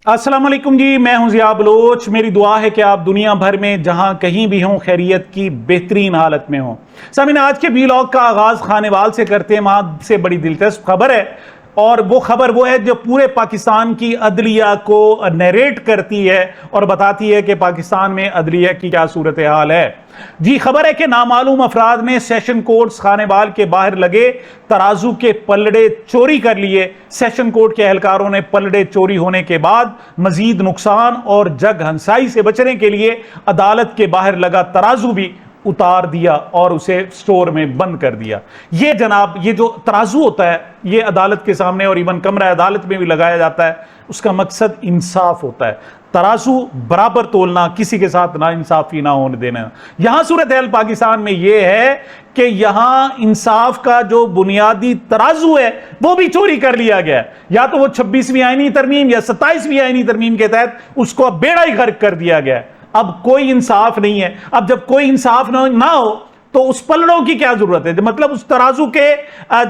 अस्सलाम वालेकुम जी, मैं हूं जिया बलोच। मेरी दुआ है कि आप दुनिया भर में जहां कहीं भी हों खैरियत की बेहतरीन हालत में हों। सामीन, आज के व्लॉग का आगाज खानेवाल से करते हैं। वहां से बड़ी दिलचस्प खबर है और वो खबर वो है जो पूरे पाकिस्तान की अदलिया को नरेट करती है और बताती है कि पाकिस्तान में अदलिया की क्या सूरत हाल है। जी, खबर है कि नामालूम अफराद ने सेशन कोर्ट खानेवाल के बाहर लगे तराजू के पलड़े चोरी कर लिए। सेशन कोर्ट के एहलकारों ने पलड़े चोरी होने के बाद मजीद नुकसान और जग हंसाई से बचने के लिए अदालत के बाहर लगा तराजू भी उतार दिया और उसे स्टोर में बंद कर दिया। ये जनाब, ये जो तराजू होता है ये अदालत के सामने और इवन कमरा अदालत में भी लगाया जाता है। उसका मकसद इंसाफ होता है, तराजू बराबर तोलना, किसी के साथ ना इंसाफी ना होने देना। यहां सूरत हाल पाकिस्तान में यह है कि यहां इंसाफ का जो बुनियादी तराजू है वो भी चोरी कर लिया गया है। या तो वो 26वीं आईनी तरमीम या 27वीं आईनी तरमीम के तहत उसको बेड़ा ही गर्क कर दिया गया है। अब कोई इंसाफ नहीं है। अब जब कोई इंसाफ ना हो तो उस पलड़ों की क्या जरूरत है? मतलब उस तराजू के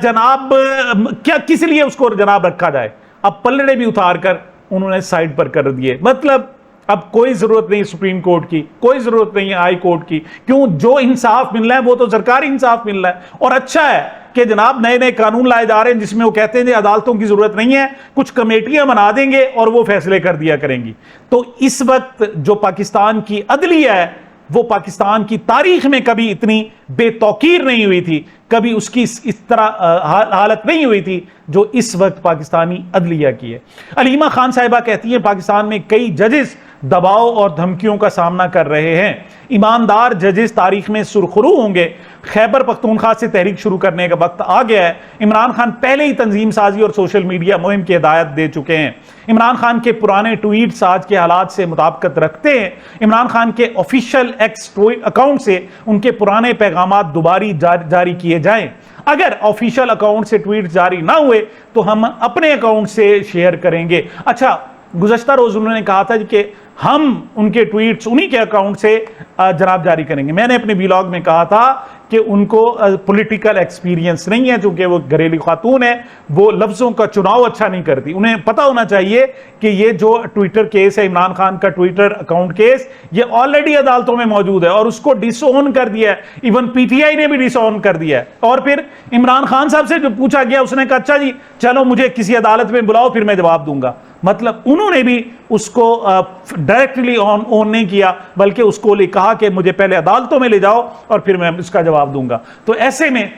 जनाब क्या किस लिए उसको जनाब रखा जाए? अब पलड़े भी उतार कर उन्होंने साइड पर कर दिए। मतलब अब कोई जरूरत नहीं सुप्रीम कोर्ट की, कोई जरूरत नहीं हाई कोर्ट की। क्यों? जो इंसाफ मिल रहा है वो तो सरकारी इंसाफ मिल रहा है। और अच्छा है कि जनाब नए नए कानून लाए जा रहे हैं जिसमें वो कहते हैं अदालतों की जरूरत नहीं है, कुछ कमेटियां बना देंगे और वो फैसले कर दिया करेंगी। तो इस वक्त जो पाकिस्तान की अदलिया है वो पाकिस्तान की तारीख में कभी इतनी बेतौकीर नहीं हुई थी, कभी उसकी इस तरह हालत नहीं हुई थी जो इस वक्त पाकिस्तानी अदलिया की है। अलीमा खान साहिबा कहती हैं पाकिस्तान में कई जजेस दबाव और धमकियों का सामना कर रहे हैं। ईमानदार जजेस तारीख में सुरखरू होंगे। खैबर पख्तूनख्वा से तहरीक शुरू करने का वक्त आ गया है। इमरान खान पहले ही तंजीम साजी और सोशल मीडिया मुहिम की हिदायत दे चुके हैं। इमरान खान के पुराने ट्वीट्स आज के हालात से मुताबिकत रखते हैं। इमरान खान के ऑफिशियल एक्स अकाउंट से उनके पुराने पैगाम दोबारी जारी किए जाएं। अगर ऑफिशियल अकाउंट से ट्वीट जारी ना हुए तो हम अपने अकाउंट से शेयर करेंगे। अच्छा, गुज़श्ता रोज उन्होंने कहा था कि हम उनके ट्वीट्स उन्हीं के अकाउंट से जनाब जारी करेंगे। मैंने अपने व्लॉग में कहा था कि उनको पॉलिटिकल एक्सपीरियंस नहीं है, चूंकि वो घरेलू खातून है, वो लफ्जों का चुनाव अच्छा नहीं करती। उन्हें पता होना चाहिए कि ये जो ट्विटर केस है, इमरान खान का ट्विटर अकाउंट केस, ये ऑलरेडी अदालतों में मौजूद है और उसको डिसओन कर दिया है। इवन पीटीआई ने भी डिसओन कर दिया है। और फिर इमरान खान साहब से जो पूछा गया उसने कहा अच्छा जी चलो मुझे किसी अदालत में बुलाओ फिर मैं जवाब दूंगा। मतलब उन्होंने भी उसको डायरेक्टली ऑन नहीं किया, बल्कि उसको कहा कि मुझे पहले अदालतों में ले जाओ और फिर मैं इसका जवाब दूंगा। तो ऐसे में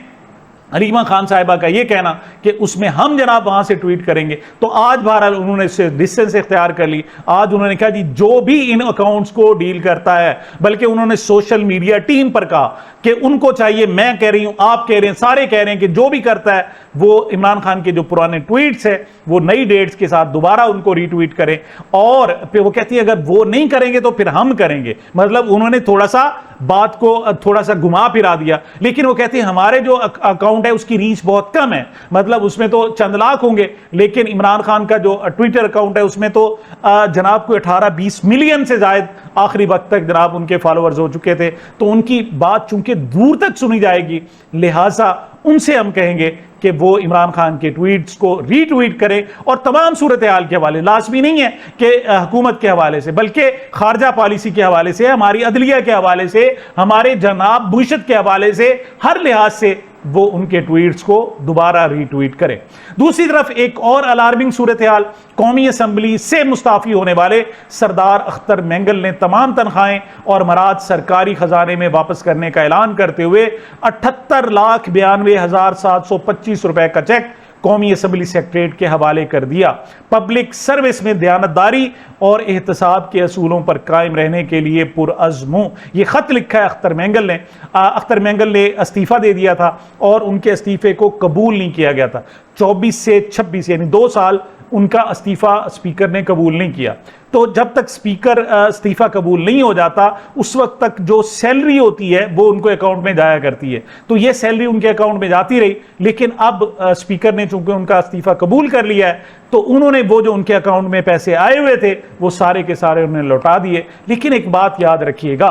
अलीमा खान साहिबा का यह कहना कि उसमें हम जनाब वहां से ट्वीट करेंगे, तो आज बहरहाल उन्होंने इससे डिस्टेंस इख्तियार कर ली। आज उन्होंने कहा जी जो भी इन अकाउंट्स को डील करता है, बल्कि उन्होंने सोशल मीडिया टीम पर कहा कि उनको चाहिए, मैं कह रही हूं, आप कह रहे हैं, सारे कह रहे हैं कि जो भी करता है वो इमरान खान के जो पुराने ट्वीट्स है वो नई डेट्स के साथ दोबारा उनको रीट्वीट करें। और फिर वो कहती है अगर वो नहीं करेंगे तो फिर हम करेंगे। मतलब उन्होंने थोड़ा सा बात को थोड़ा सा घुमा फिरा दिया। लेकिन वो कहती है हमारे जो अकाउंट है उसकी रीच बहुत कम है, मतलब उसमें तो चंद लाख होंगे, लेकिन इमरान खान का जो ट्विटर अकाउंट है उसमें तो जनाब को 18-20 मिलियन से ज्यादा आखिरी वक्त तक जनाब उनके फॉलोअर्स हो चुके थे। तो उनकी बात चूंकि दूर तक सुनी जाएगी, लिहाजा उनसे हम कहेंगे कि वो इमरान खान के ट्वीट्स को रीट्वीट करें और तमाम सूरत हाल के हवाले, लाजमी नहीं है कि हुकूमत के हवाले से, बल्कि खारजा पॉलिसी के हवाले से, हमारी अदलिया के हवाले से, हमारे जनाब बुशत के हवाले से, हर लिहाज से वो उनके ट्वीट्स को दोबारा रीट्वीट करें। दूसरी तरफ एक और अलार्मिंग सूरत हाल, कौमी असम्बली से मुस्ताफी होने वाले सरदार अख्तर मेंगल ने तमाम तनख्वाहें और मराद सरकारी खजाने में वापस करने का ऐलान करते हुए 78,92,725 रुपए का चेक कौमी असम्बली सेक्रेटरीट के हवाले कर दिया। पब्लिक सर्विस में दयानतदारी और एहतसाब के असूलों पर कायम रहने के लिए पुरअज़्म ये खत लिखा है अख्तर मेंगल ने। अख्तर मेंगल ने इस्तीफा दे दिया था और उनके इस्तीफे को कबूल नहीं किया गया था। 24 से 26 यानी 2 साल उनका इस्तीफा स्पीकर ने कबूल नहीं किया। तो जब तक स्पीकर इस्तीफा कबूल नहीं हो जाता उस वक्त तक जो सैलरी होती है वो उनको अकाउंट में जाया करती है। तो ये सैलरी उनके अकाउंट में जाती रही, लेकिन अब स्पीकर ने चूंकि उनका इस्तीफा कबूल कर लिया है तो उन्होंने वो जो उनके अकाउंट में पैसे आए हुए थे वो सारे के सारे उन्होंने लौटा दिए। लेकिन एक बात याद रखिएगा,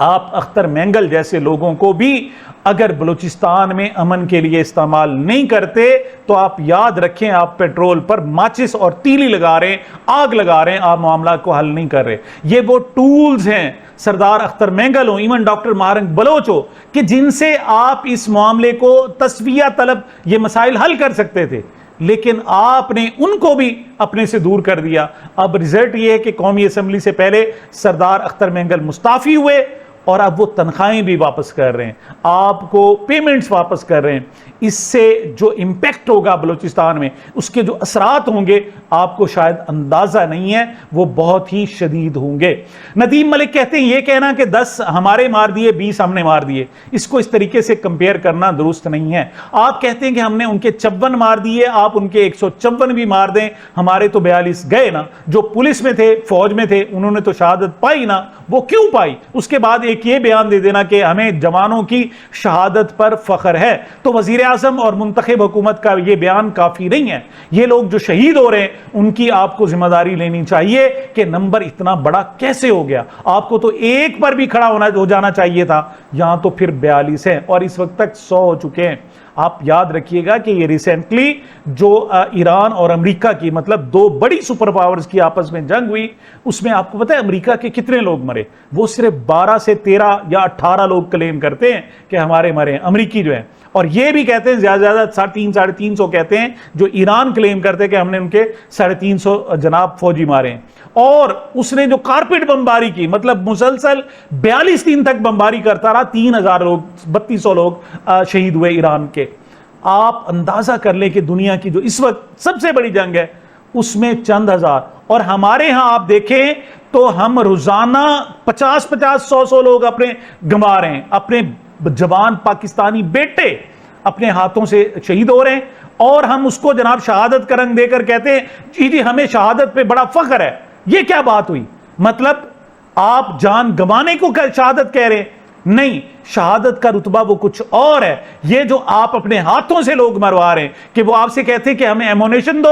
आप अख्तर मेंगल जैसे लोगों को भी अगर बलूचिस्तान में अमन के लिए इस्तेमाल नहीं करते तो आप याद रखें, आप पेट्रोल पर माचिस और तीली लगा रहे हैं, आग लगा रहे हैं, आप मामला को हल नहीं कर रहे। ये वो टूल्स हैं, सरदार अख्तर मेंगल हो, इवन डॉक्टर मारंग बलोच हो, कि जिनसे आप इस मामले को तस्विया तलब ये मसाइल हल कर सकते थे, लेकिन आपने उनको भी अपने से दूर कर दिया। अब रिजल्ट ये है कि कौमी असम्बली से पहले सरदार अख्तर मेंगल मुस्ताफी हुए और अब वो तनख्वाहें भी वापस कर रहे हैं, आपको पेमेंट्स वापस कर रहे हैं। इससे जो इम्पैक्ट होगा बलूचिस्तान में, उसके जो असरात होंगे आपको शायद अंदाजा नहीं है, वो बहुत ही शदीद होंगे। नदीम मलिक कहते हैं ये कहना कि 10 हमारे मार दिए 20 हमने मार दिए, इसको इस तरीके से कंपेयर करना दुरुस्त नहीं है। आप कहते हैं कि हमने उनके 54 मार दिए, आप उनके 154 भी मार दें, हमारे तो 42 गए ना। जो पुलिस में थे, फौज में थे, उन्होंने तो शहादत पाई ना, वो क्यों पाई? उसके बाद एक ये बयान दे देना कि हमें जवानों की शहादत पर फख्र है। तो वजीर आज़म और मुंतखब हुकूमत का ये बयान काफी नहीं है। ये लोग जो शहीद हो रहे हैं उनकी आपको जिम्मेदारी लेनी चाहिए कि नंबर इतना बड़ा कैसे हो गया। आपको तो एक पर भी खड़ा हो जाना चाहिए था, यहां तो फिर 42 है और इस वक्त तक 100 हो चुके हैं। आप याद रखिएगा कि ये रिसेंटली जो ईरान और अमेरिका की, मतलब दो बड़ी सुपर पावर्स की आपस में जंग हुई, उसमें आपको पता है अमेरिका के कितने लोग मरे? वो सिर्फ 12 से 13 या 18 लोग क्लेम करते हैं कि हमारे मरे हैं, अमेरिकी जो है। और ये भी कहते हैं ज्यादा ज्यादा 350 कहते हैं, जो ईरान क्लेम करते हैं कि हमने उनके 350 जनाब फौजी मारे हैं। और उसने जो कारपेट बमबारी की, मतलब मुसलसल 42 दिन तक बमबारी करता रहा, 3000 लोग 3200 लोग शहीद हुए ईरान के। आप अंदाजा कर लें कि दुनिया की जो इस वक्त सबसे बड़ी जंग है उसमें चंद हजार, और हमारे यहां आप देखें तो हम रोजाना 50-50, 100-100 लोग अपने गंवा रहे हैं, अपने जवान पाकिस्तानी बेटे अपने हाथों से शहीद हो रहे हैं, और हम उसको जनाब शहादत का रंग देकर कहते हैं जी जी हमें शहादत पे बड़ा फख्र है। ये क्या बात हुई? मतलब आप जान गंवाने को शहादत कह रहे हैं? नहीं, शहादत का रुतबा वो कुछ और है। ये जो आप अपने हाथों से लोग मरवा रहे हैं कि वो आपसे कहते हैं कि हमें एमोनेशन दो,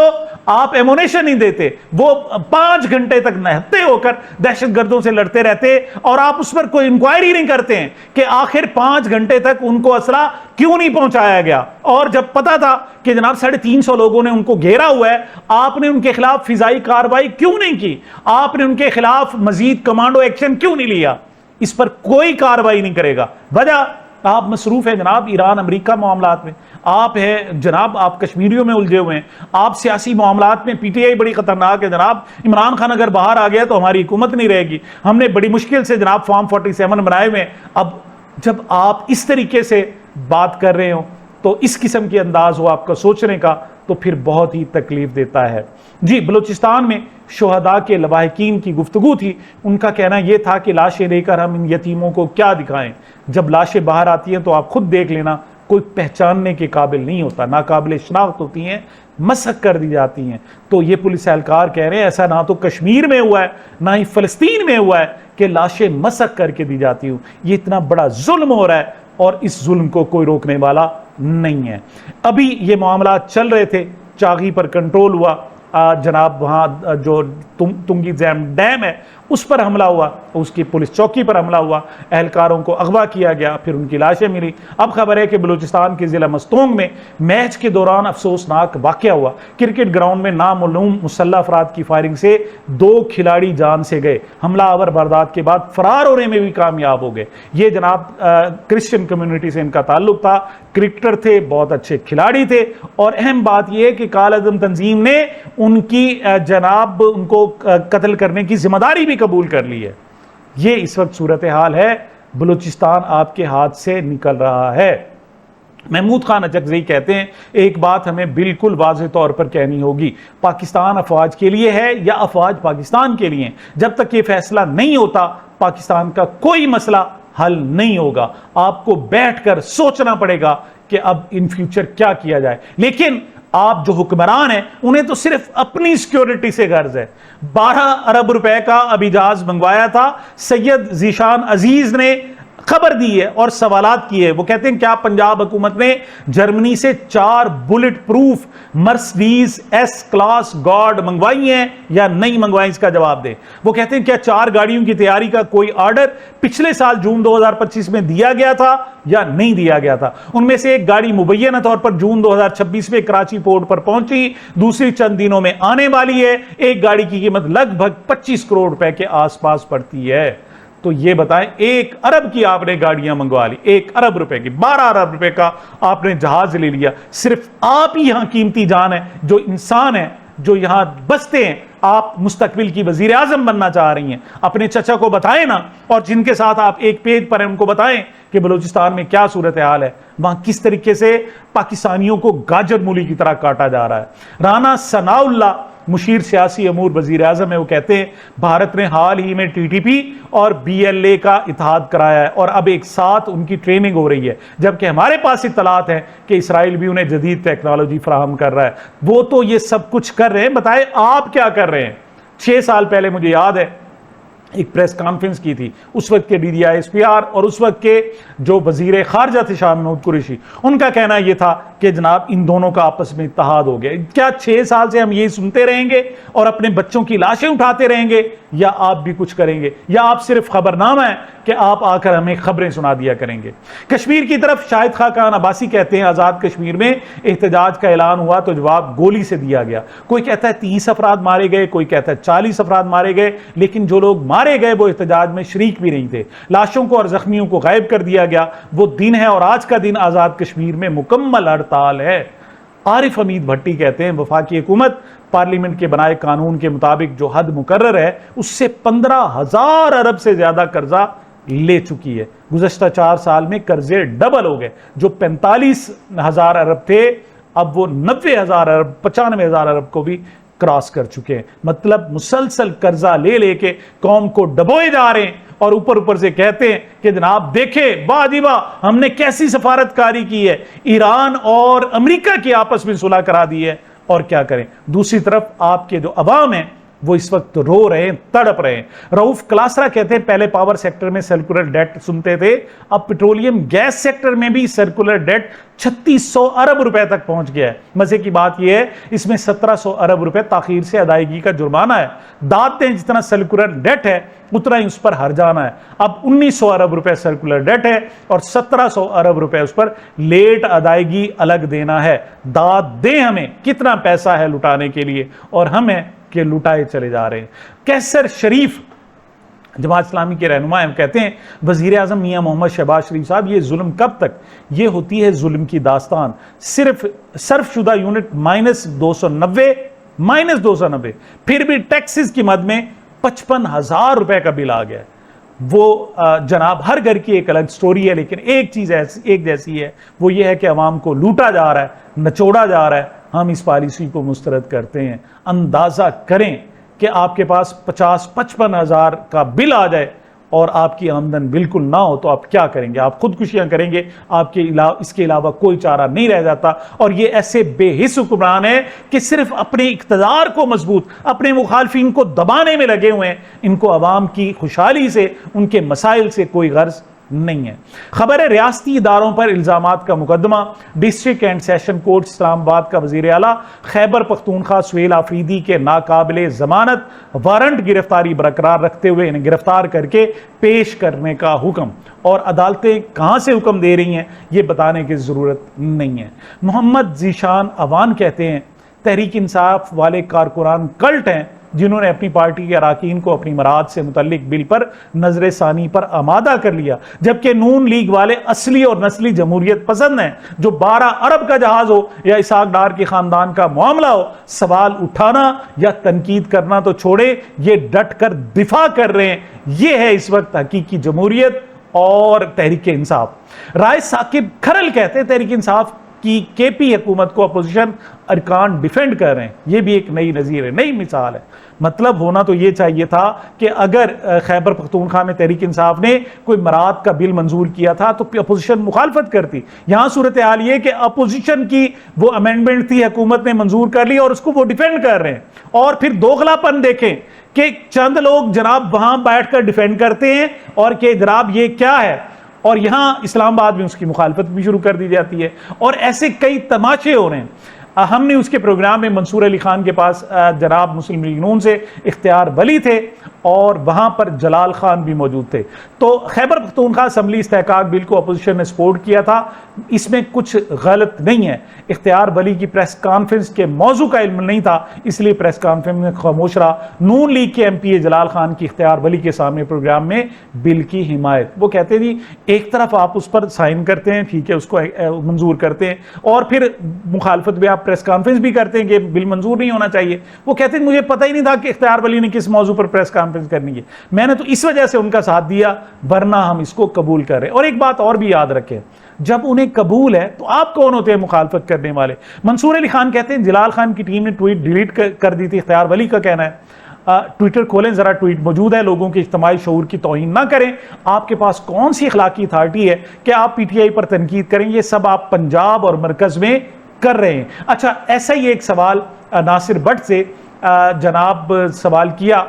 आप एमोनेशन नहीं देते, वो 5 घंटे तक नहते होकर दहशतगर्दों से लड़ते रहते, और आप उस पर कोई इंक्वायरी नहीं करते हैं कि आखिर 5 घंटे तक उनको असला क्यों नहीं पहुंचाया गया। और जब पता था कि जनाब 350 लोगों ने उनको घेरा हुआ है, आपने उनके खिलाफ फिजाई कार्रवाई क्यों नहीं की? आपने उनके खिलाफ मजीद कमांडो एक्शन क्यों नहीं लिया? इस पर कोई कार्रवाई नहीं करेगा। वजह, आप मसरूफ है जनाब ईरान अमेरिका मामलात में, आप है जनाब, आप कश्मीरियों में उलझे हुए हैं, आप सियासी मामलात में, पीटीआई बड़ी खतरनाक है जनाब। इमरान खान अगर बाहर आ गया तो हमारी हुकूमत नहीं रहेगी। हमने बड़ी मुश्किल से जनाब फॉर्म 47 बनाए हुए। अब जब आप इस तरीके से बात कर रहे हो, तो इस किस्म के अंदाज हो आपका सोचने का, तो फिर बहुत ही तकलीफ देता है। जी, बलूचिस्तान में शोहदा के लवाहिकीन की गुफ्तगू थी। उनका कहना यह था कि लाशें लेकर हम इन यतीमों को क्या दिखाएं। जब लाशें बाहर आती हैं तो आप खुद देख लेना, कोई पहचानने के काबिल नहीं होता, नाकाबिल शनाख्त होती हैं, मसक कर दी जाती हैं। तो ये पुलिस एहलकार कह रहे हैं ऐसा ना तो कश्मीर में हुआ है ना ही फ़लस्तीन में हुआ है कि लाशें मसक करके दी जाती हूँ। ये इतना बड़ा जुल्म हो रहा है और इस जुल्म को कोई रोकने वाला नहीं है। अभी ये मामला चल रहे थे, चागी पर कंट्रोल हुआ, जनाब वहाँ जो तुंगी डैम है उस पर हमला हुआ, उसकी पुलिस चौकी पर हमला हुआ, एहलकारों को अगवा किया गया, फिर उनकी लाशें मिली। अब खबर है कि बलूचिस्तान के ज़िला मस्तोंग में मैच के दौरान अफसोसनाक वाक़या हुआ। क्रिकेट ग्राउंड में नामालूम मुसल्लह अफराद की फायरिंग से 2 खिलाड़ी जान से गए। हमलावर वारदात के बाद फरार होने में भी कामयाब हो गए। ये जनाब क्रिश्चियन कम्युनिटी से इनका ताल्लुक था, क्रिकेटर थे, बहुत अच्छे खिलाड़ी थे, और अहम बात यह कि काल-ए-आज़म तंजीम ने उनकी जनाब उनको कत्ल करने की जिम्मेदारी भी कबूल कर ली है। ये इस वक्त सूरत हाल है, बलूचिस्तान आपके हाथ से निकल रहा है। महमूद खान अचकज़ई कहते हैं एक बात हमें बिल्कुल वाज़ेह तौर पर कहनी होगी, पाकिस्तान अफवाज के लिए है या अफवाज पाकिस्तान के लिए। जब तक ये फैसला नहीं होता पाकिस्तान का कोई मसला हल नहीं होगा। आपको बैठकर सोचना पड़ेगा कि अब इन फ्यूचर क्या किया जाए। लेकिन आप जो हुक्मरान हैं उन्हें तो सिर्फ अपनी सिक्योरिटी से गर्ज है। 12 अरब रुपए का अभी जहाज मंगवाया था, सैयद जीशान अजीज ने खबर दी है और सवालात किए हैं। वो कहते हैं क्या पंजाब हुकूमत ने जर्मनी से 4 bullet proof Mercedes S class God मंगवाई हैं या नहीं मंगवाई, इसका जवाब दें। वो कहते हैं क्या 4 गाड़ियों की तैयारी का कोई ऑर्डर पिछले साल जून 2025 में दिया गया था या नहीं दिया गया था। उनमें से एक गाड़ी मुबैना तौर पर जून 2026 में कराची पोर्ट पर पहुंची, दूसरी चंद दिनों में आने वाली है। एक गाड़ी की कीमत लगभग 25 करोड़ रुपए के आसपास पड़ती है। तो ये बताएं, 1 अरब की आपने गाड़ियां मंगवा ली, 1 अरब रुपए की, 12 अरब रुपए का आपने जहाज ले लिया। सिर्फ आप ही यहां कीमती जान है, जो इंसान है, जो यहां बसते हैं। आप मुस्तकबिल की वजीर आजम बनना चाह रही हैं, अपने चचा को बताएं ना, और जिनके साथ आप एक पेज पर हैं उनको बताएं कि बलूचिस्तान में क्या सूरत हाल है, वहां किस तरीके से पाकिस्तानियों को गाजर मूली की तरह काटा जा रहा है। राना सनाउल्लाह मुशीर सियासी अमूर वजीर आजम है, वो कहते हैं भारत ने हाल ही में टीटीपी और BLA का इत्तेहाद कराया है और अब एक साथ उनकी ट्रेनिंग हो रही है, जबकि हमारे पास इत्तलात है कि इसराइल भी उन्हें जदीद टेक्नोलॉजी फराहम कर रहा है। वो तो ये सब कुछ कर रहे हैं, बताए आप क्या कर रहे हैं। 6 साल पहले मुझे याद है एक प्रेस कॉन्फ्रेंस की थी, उस वक्त के DDISPR और उस वक्त के जो वजीर खारजा थे शाह महमूद कुरैशी, उनका कहना यह था कि जनाब इन दोनों का आपस में इत्तेहाद हो गया। क्या 6 साल से हम यही सुनते रहेंगे और अपने बच्चों की लाशें उठाते रहेंगे, या आप भी कुछ करेंगे, या आप सिर्फ खबरनामा है कि आप आकर हमें खबरें सुना दिया करेंगे। कश्मीर की तरफ शाहिद खान अब्बासी कहते हैं आज़ाद कश्मीर में एहतजाज का ऐलान हुआ तो जवाब गोली से दिया गया। कोई कहता है 30 अफराद मारे गए, कोई कहता है 40 अफराद मारे गए, लेकिन जो लोग मारे गए वो एहतजाज में शरीक भी नहीं थे। लाशों को और जख्मियों को गायब कर दिया गया। वो दिन है और आज का दिन आज़ाद कश्मीर में मुकम्मल हड़ताल है। आरिफ हमीद भट्टी कहते हैं वफाकी हुकूमत पार्लियामेंट के बनाए कानून के मुताबिक जो हद मुकर्रर है उससे 15,000 अरब से ज्यादा कर्जा ले चुकी है। गुज़श्ता 4 साल में कर्जे डबल हो गए, जो 45,000 अरब थे अब वो 90,000 अरब 95,000 अरब को भी क्रॉस कर चुके हैं। मतलब मुसलसल कर्जा ले लेके कौम को डबोए जा रहे हैं और ऊपर ऊपर से कहते हैं कि जनाब देखें वाह जी वाह हमने कैसी सफारतकारी की है, ईरान और अमेरिका की आपस में सुलह करा दी है। और क्या करें, दूसरी तरफ आपके जो अवाम है वो इस वक्त रो रहे हैं, तड़प रहे हैं। रऊफ क्लासरा कहते हैं पहले पावर सेक्टर में सर्कुलर डेट सुनते थे, अब पेट्रोलियम गैस सेक्टर में भी सर्कुलर डेट 3600 अरब रुपए तक पहुंच गया है। मजे की बात यह है इसमें 1700 अरब रुपए ताखीर से अदायगी का जुर्माना है। दाद दें जितना सर्कुलर डेट है उतना ही उस पर हर जाना है। अब 1900 अरब रुपए सर्कुलर डेट है और 1700 अरब रुपए उस पर लेट अदायगी अलग देना है। दाद दें हमें, कितना पैसा है लुटाने के लिए और हमें के लुटाए चले जा रहे हैं। कैसर शरीफ जमात इस्लामी के रहनुमा हैं, कहते हैं वजीर आजम मियां मोहम्मद शहबाज शरीफ साहब ये जुल्म कब तक, ये होती है जुल्म की दास्तान। सिर्फ सर्फशुदा यूनिट -290 फिर भी टैक्सेस की मद में 55,000 रुपए का बिल आ गया। वो जनाब हर घर की एक अलग स्टोरी है, लेकिन एक चीज एक जैसी है, वो ये है कि अवाम को लूटा जा रहा है, नचोड़ा जा रहा है। हम इस पॉलिसी को मुस्तरद करते हैं। अंदाजा करें कि आपके पास 50-55 हज़ार का बिल आ जाए और आपकी आमदन बिल्कुल ना हो तो आप क्या करेंगे? आप खुदकुशियां करेंगे। इसके अलावा कोई चारा नहीं रह जाता। और ये ऐसे बेहिस हुक्मरान है कि सिर्फ अपने इक़्तिदार को मजबूत, अपने मुखालफिन को दबाने में लगे हुए हैं। इनको अवाम की खुशहाली से, उनके मसाइल से कोई गर्ज नहीं है। खबर है रियासती इदारों पर इल्जामात का मुकदमा। District and session court Islamabad का वजीर आला खैबर पख्तूनख्वा सुहेल आफरीदी के नाकाबिले जमानत वारंट गिरफ्तारी बरकरार रखते हुए इन्हें गिरफ्तार करके पेश करने का हुक्म। और अदालतें कहां से हुक्म दे रही हैं ये बताने की जरूरत नहीं है। मोहम्मद जीशान अवान कहते हैं तहरीक इंसाफ वाले कारकुनान कल्ट हैं जिन्होंने अपनी पार्टी के अराकीन को अपनी मराद से मुतल्लिक बिल पर नजर सानी पर आमादा कर लिया, जबकि नून लीग वाले असली और नस्ली जमहूरियत पसंद हैं। जो 12 अरब का जहाज हो या इसाक डार के खानदान का मामला हो, सवाल उठाना या तनकीद करना तो छोड़े, ये डट कर दिफा कर रहे हैं। ये है इस वक्त हकीकी जमहूरियत और तहरीक इंसाफ। राय साकिब खरल कहते हैं तहरीक इंसाफ की केपी हुकूमत को अपोजिशन अरकान डिफेंड कर रहे हैं। ये भी एक नई नज़ीर है, नई मिसाल है। मतलब होना तो ये चाहिए था कि अगर खैबर पख्तूनख्वा में तहरीक इंसाफ ने कोई मराद का बिल मंजूर किया था तो अपोजिशन मुखालफत करती। यहां सूरत हाल ये कि अपोजिशन की वो अमेंडमेंट थी, हुकूमत ने मंजूर कर ली और उसको वो डिफेंड कर रहे हैं। और फिर दोगलापन देखें कि चंद लोग जनाब वहां बैठकर डिफेंड करते हैं और कि जनाब ये क्या है, और यहाँ इस्लामाबाद में उसकी मुखालफत भी शुरू कर दी जाती है, और ऐसे कई तमाशे हो रहे हैं। हमने उसके प्रोग्राम में मंसूर अली खान के पास जनाब मुस्लिम लीग नून से इख्तियार वली थे और वहाँ पर जलाल खान भी मौजूद थे। तो खैबर पख्तूनख्वा असम्बली इस्तेहकाक बिल को अपोजिशन ने सपोर्ट किया था, इसमें कुछ गलत नहीं है। इख्तियार वली की प्रेस कॉन्फ्रेंस के मौजू का इल्म नहीं था, इसलिए प्रेस कॉन्फ्रेंस में खामोश रहा। नून लीग के MP जलाल खान की इख्तियार वली के सामने प्रोग्राम में बिल की हिमायत। वो कहते जी एक तरफ आप उस पर साइन करते हैं, ठीक है, उसको मंजूर करते हैं, और फिर मुखालफत में आप प्रेस कॉन्फ्रेंस भी करते हैं कि बिल मंजूर नहीं होना चाहिए। वो कहते हैं मुझे पता ही नहीं था कि इख्तियार वली ने किस मौजू पर प्रेस कॉन्फ्रेंस करनी है, मैंने तो इस वजह से उनका साथ दिया, वरना हम इसको कबूल कर रहे हैं। और एक बात और भी याद रखें, जब उन्हें कबूल है तो आप कौन होते हैं मुखालफत करने वाले। मंसूर अली खान कहते हैं जलाल खान की टीम ने ट्वीट डिलीट कर दी थी। इख्तियार वली का कहना है ट्विटर खोलें जरा, ट्वीट मौजूद है, लोगों के इज्तिमाई शऊर की तौहीन ना करें। आपके पास कौन सी अखलाकी अथॉरिटी है कि आप PTI पर तनकीद करें, ये सब आप पंजाब और मरकज में कर रहे हैं। अच्छा, ऐसा ही एक सवाल नासिर भट्ट से जनाब सवाल किया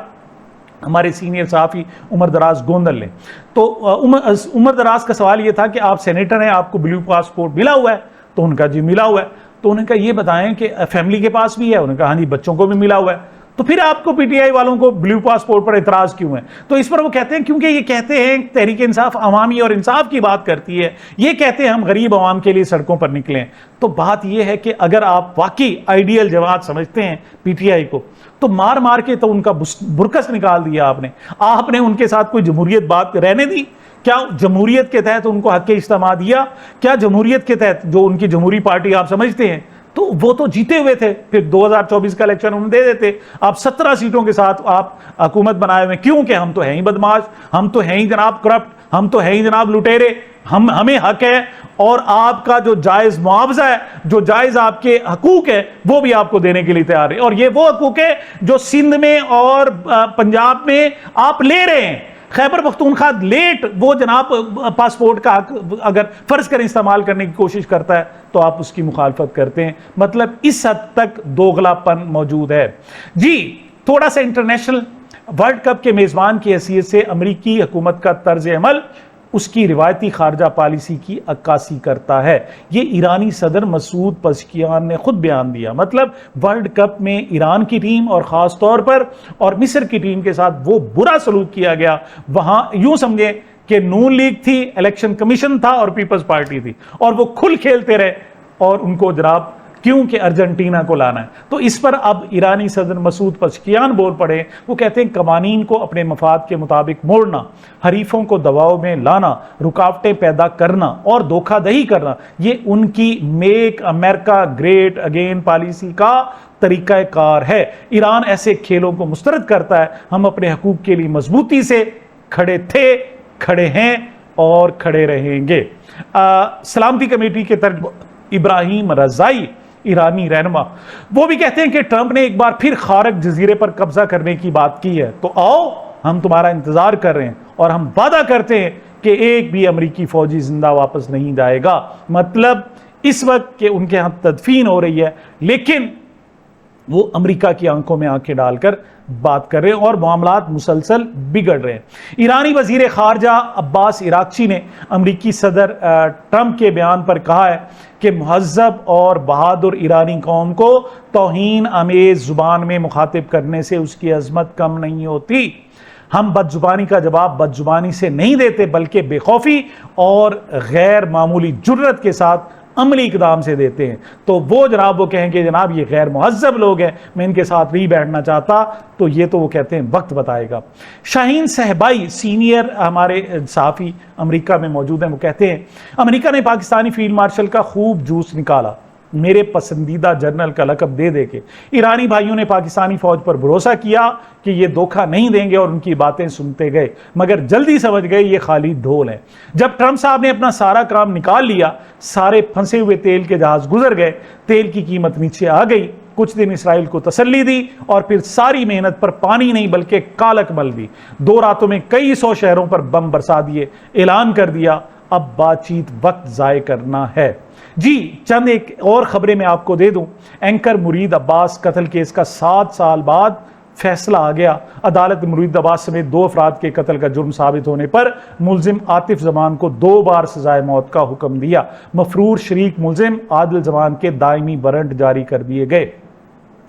हमारे सीनियर सहाफ़ी उमर दराज गोंदल ने। तो उमर दराज का सवाल ये था कि आप सेनेटर हैं, आपको ब्लू पासपोर्ट मिला हुआ है? तो उनका जी मिला हुआ है। तो उन्होंने कहा ये बताएं कि फैमिली के पास भी है? उन्होंने कहा हाँ जी, बच्चों को भी मिला हुआ है। तो फिर आपको PTI वालों को ब्लू पासपोर्ट पर इतराज क्यों है? तो इस पर वो कहते हैं क्योंकि ये कहते हैं तहरीक इंसाफ अवामी और इंसाफ की बात करती है, ये कहते हैं हम गरीब अवाम के लिए सड़कों पर निकलें। तो बात ये है कि अगर आप वाकई आइडियल जमात समझते हैं PTI को, तो मार मार के तो उनका बुरकस निकाल दिया आपने उनके साथ कोई जमहूरियत बात रहने दी? क्या जमहूरियत के तहत उनको हक इज्तिमा दिया? क्या जमहूरियत के तहत जो उनकी जमहूरी पार्टी आप समझते हैं, तो वो तो जीते हुए थे, फिर 2024 का इलेक्शन उन्हें दे देते। आप 17 सीटों के साथ आप हुकूमत बनाए हुए, क्यों? कि हम तो हैं ही बदमाश, हम तो हैं ही जनाब करप्ट, हम तो हैं ही जनाब लुटेरे, हमें हक है, और आपका जो जायज मुआवजा है, जो जायज आपके हकूक है, वो भी आपको देने के लिए तैयार है। और ये वो हकूक है जो सिंध में और पंजाब में आप ले रहे हैं। खैबर पख्तूनख्वा लेट वो जनाब पासपोर्ट का अगर फर्ज करें इस्तेमाल करने की कोशिश करता है तो आप उसकी मुखालफत करते हैं। मतलब इस हद तक दोगलापन मौजूद है। जी, थोड़ा सा इंटरनेशनल, वर्ल्ड कप के मेजबान की हैसियत से अमरीकी हुकूमत का तर्ज अमल उसकी रिवायती खारजा पॉलिसी की अक्कासी करता है। ये ईरानी सदर मसूद पज़ेश्कियान ने खुद बयान दिया। मतलब वर्ल्ड कप में ईरान की टीम और ख़ास तौर पर और मिस्र की टीम के साथ वो बुरा सलूक किया गया। वहाँ यूं समझे कि नून लीग थी, इलेक्शन कमीशन था और पीपल्स पार्टी थी, और वो खुल खेलते रहे, और उनको जनाब क्योंकि अर्जेंटीना को लाना है। तो इस पर अब ईरानी सदर मसूद पज़ेश्कियान बोल पड़े। वो कहते हैं कवानीन को अपने मफाद के मुताबिक मोड़ना, हरीफों को दबाव में लाना, रुकावटें पैदा करना और धोखाधड़ी करना, ये उनकी make America great again policy का तरीक़ाकार है। ईरान ऐसे खेलों को मुस्तरद करता है। हम अपने हकूक़ के लिए मजबूती से खड़े थे, खड़े हैं और खड़े रहेंगे। सलामती कमेटी के तर्जुमान इब्राहिम रज़ाई, ईरानी रहनुमा, वो भी कहते हैं कि ट्रंप ने एक बार फिर खारक जजीरे पर कब्जा करने की बात की है, तो आओ हम तुम्हारा इंतजार कर रहे हैं और हम वादा करते हैं कि एक भी अमरीकी फौजी जिंदा वापस नहीं जाएगा। मतलब इस वक्त के उनके यहां तदफीन हो रही है, लेकिन वो अमेरिका की आंखों में आंखें डालकर बात कर रहे हैं और मामलात मुसलसल बिगड़ रहे हैं। ईरानी वजीर खारजा अब्बास इराक्ची ने अमरीकी सदर ट्रंप के बयान पर कहा है कि महज़ब और बहादुर ईरानी कौम को तौहीन आमेज जुबान में मुखातिब करने से उसकी अजमत कम नहीं होती। हम बदजुबानी का जवाब बदजुबानी से नहीं देते, बल्कि बेखौफी और गैर मामूली जुर्रत के साथ अमली इकदाम से देते हैं। तो वो जनाब वो कहेंगे जनाब ये गैर मुहज़्ज़ब लोग हैं, मैं इनके साथ नहीं बैठना चाहता, तो ये तो वो कहते हैं वक्त बताएगा। शाहीन सहबाई सीनियर हमारे सहाफ़ी अमेरिका में मौजूद हैं। वो कहते हैं अमेरिका ने पाकिस्तानी फील्ड मार्शल का खूब जूस निकाला, मेरे पसंदीदा जनरल का लक़ब दे दे के ईरानी भाइयों ने पाकिस्तानी फौज पर भरोसा किया कि ये धोखा नहीं देंगे और उनकी बातें सुनते गए, मगर जल्दी समझ गए ये खाली ढोल है। जब ट्रंप साहब ने अपना सारा काम निकाल लिया, सारे फंसे हुए तेल के जहाज गुजर गए, तेल की कीमत नीचे आ गई, कुछ दिन इसराइल को तसल्ली दी और फिर सारी मेहनत पर पानी नहीं बल्कि कालक मल दी। 2 रातों में कई 100 शहरों पर बम बरसा दिए, ऐलान कर दिया अब बातचीत वक्त ज़ाय करना है। जी, चंद एक और खबरें मैं आपको दे दूं। एंकर मुरीद अब्बास कत्ल केस का 7 साल बाद फैसला आ गया। अदालत मुरीदाबाद समेत 2 अफराद के कत्ल का जुर्म साबित होने पर मुलजिम आतिफ जमान को 2 बार सजाए मौत का हुक्म दिया। मफरूर शरीक मुलजिम आदिल जमान के दायमी वारंट जारी कर दिए गए।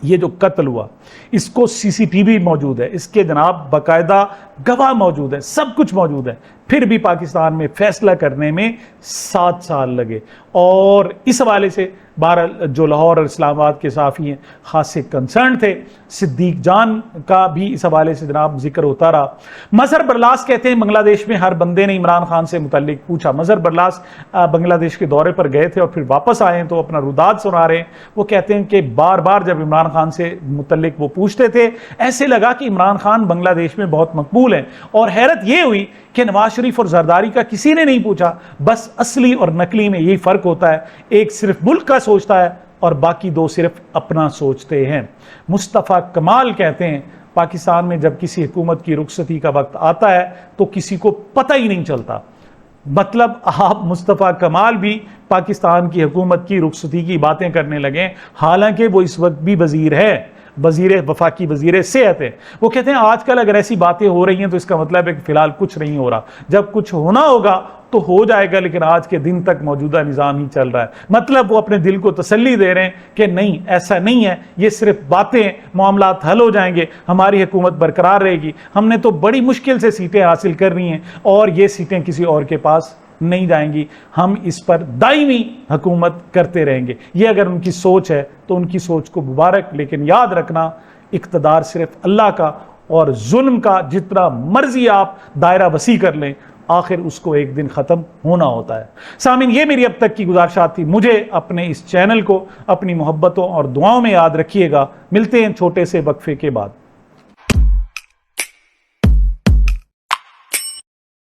ये जो कत्ल हुआ इसको सीसीटीवी मौजूद है, इसके जनाब बाकायदा गवाह मौजूद है, सब कुछ मौजूद है, फिर भी पाकिस्तान में फैसला करने में 7 साल लगे। और इस हवाले से 12 जो लाहौर और इस्लामाबाद के साफ़ी हैं खासे कंसर्न थे। सिद्दीक जान का भी इस हवाले से जनाब जिक्र होता रहा। मजहर बरलास कहते हैं बांग्लादेश में हर बंदे ने इमरान खान से मुतल्लिक पूछा। मजहर बरलास बांग्लादेश के दौरे पर गए थे और फिर वापस आए हैं तो अपना रुदाद सुना रहे हैं। वो कहते हैं कि बार बार जब इमरान खान से मुतल्लिक वो पूछते थे ऐसे लगा कि इमरान खान बांग्लादेश में बहुत मकबूल हैं। और हैरत ये हुई कि नवाज शरीफ और जरदारी का किसी ने नहीं पूछा। बस असली और नकली में यही फर्क होता है, एक सिर्फ मुल्क का सोचता है और बाकी 2 सिर्फ अपना सोचते हैं। मुस्तफ़ा कमाल कहते हैं पाकिस्तान में जब किसी हुकूमत की रुखसती का वक्त आता है तो किसी को पता ही नहीं चलता। मतलब आप मुस्तफ़ा कमाल भी पाकिस्तान की हुकूमत की रुखसती की बातें करने लगे, हालांकि वो इस वक्त भी वजीर है, वफाकी वजीर सेहत है। वो कहते हैं आजकल अगर ऐसी बातें हो रही हैं तो इसका मतलब है कि फिलहाल कुछ नहीं हो रहा, जब कुछ होना होगा तो हो जाएगा, लेकिन आज के दिन तक मौजूदा निज़ाम ही चल रहा है। मतलब वो अपने दिल को तसल्ली दे रहे हैं कि नहीं ऐसा नहीं है, ये सिर्फ बातें, मामलात हल हो जाएंगे, हमारी हुकूमत बरकरार रहेगी, हमने तो बड़ी मुश्किल से सीटें हासिल करनी हैं और ये सीटें किसी और के पास नहीं जाएंगी, हम इस पर दायमी हुकूमत करते रहेंगे। ये अगर उनकी सोच है तो उनकी सोच को मुबारक, लेकिन याद रखना इक़्तिदार सिर्फ अल्लाह का, और जुल्म का जितना मर्जी आप दायरा वसी कर लें आखिर उसको एक दिन ख़त्म होना होता है। सामीन, ये मेरी अब तक की गुजारिशात थी। मुझे अपने इस चैनल को अपनी मोहब्बतों और दुआओं में याद रखिएगा। मिलते हैं छोटे से वक्फे के बाद।